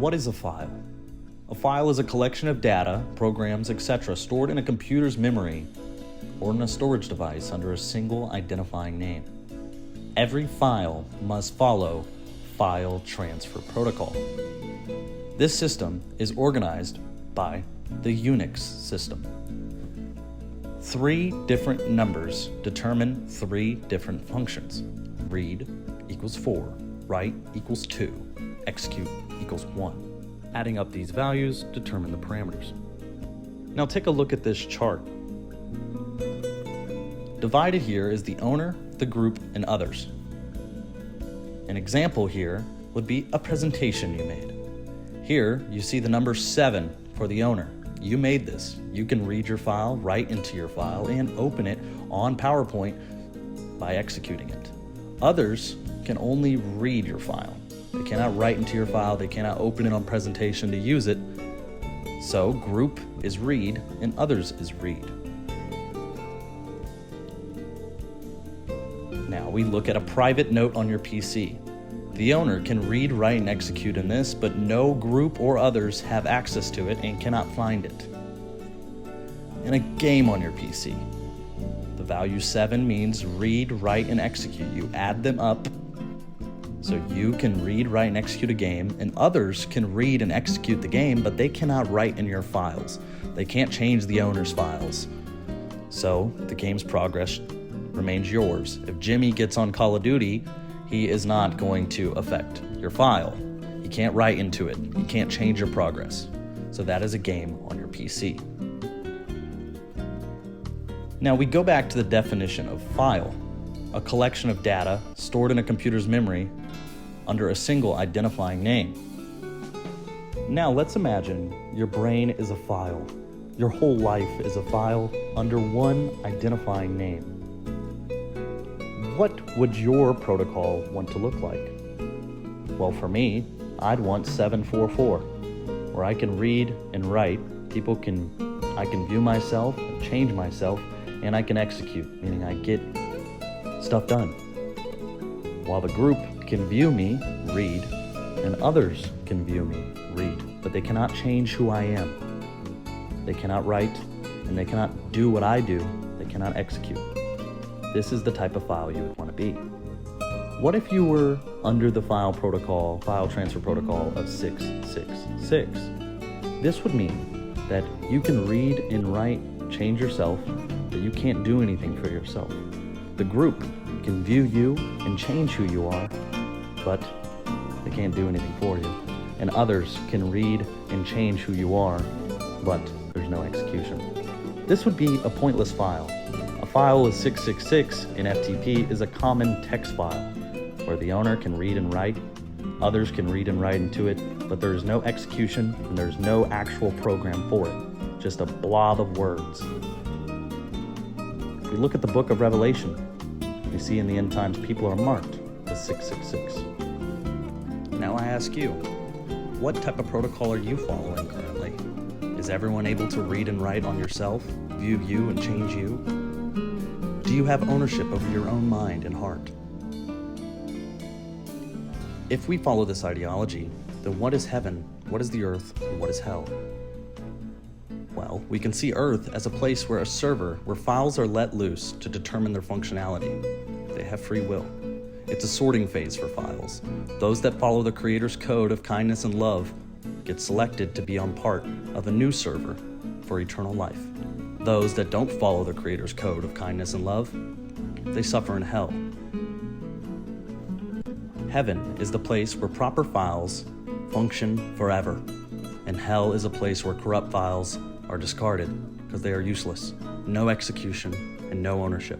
What is a file? A file is a collection of data, programs, etc. stored in a computer's memory or in a storage device under a single identifying name. Every file must follow File Transfer Protocol. This system is organized by the Unix system. 3 different numbers determine 3 different functions. Read equals 4, write equals 2, execute equals 1. Adding up these values determine the parameters. Now take a look at this chart. Divided here is the owner, the group, and others. An example here would be a presentation you made. Here you see the number 7 for the owner. You made this. You can read your file, write into your file, and open it on PowerPoint by executing it. Others can only read your file. They cannot write into your file, they cannot open it on presentation to use it. So group is read and others is read. Now we look at a private note on your PC. The owner can read, write, and execute in this, but no group or others have access to it and cannot find it. In a game on your PC, the value 7 means read, write, and execute. You add them up so you can read, write, and execute a game, and others can read and execute the game, but they cannot write in your files. They can't change the owner's files. So the game's progress remains yours. If Jimmy gets on Call of Duty, he is not going to affect your file. He can't write into it. He can't change your progress. So that is a game on your PC. Now we go back to the definition of file, a collection of data stored in a computer's memory under a single identifying name. Now let's imagine your brain is a file. Your whole life is a file under one identifying name. What would your protocol want to look like? Well, for me, I'd want 744, where I can read and write. I can view myself and change myself, and I can execute, meaning I get stuff done. While the group can view me, read, and others can view me, read, but they cannot change who I am. They cannot write, and they cannot do what I do. They cannot execute. This is the type of file you would want to be. What if you were under the file transfer protocol of 666? This would mean that you can read and write, change yourself, but you can't do anything for yourself. The group can view you and change who you are, but they can't do anything for you. And others can read and change who you are, but there's no execution. This would be a pointless file. A file with 666 in FTP is a common text file where the owner can read and write, others can read and write into it, but there is no execution and there's no actual program for it, just a blob of words. If we look at the book of Revelation, we see in the end times people are marked with 666. Now I ask you, what type of protocol are you following currently? Is everyone able to read and write on yourself, view you and change you? Do you have ownership over your own mind and heart? If we follow this ideology, then what is heaven, what is the earth, and what is hell? Well, we can see Earth as a place where files are let loose to determine their functionality. They have free will. It's a sorting phase for files. Those that follow the Creator's code of kindness and love get selected to be on part of a new server for eternal life. Those that don't follow the Creator's code of kindness and love, they suffer in hell. Heaven is the place where proper files function forever, and hell is a place where corrupt files are discarded because they are useless, no execution, and no ownership.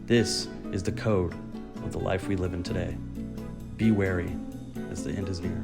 This is the code of the life we live in today. Be wary, as the end is near.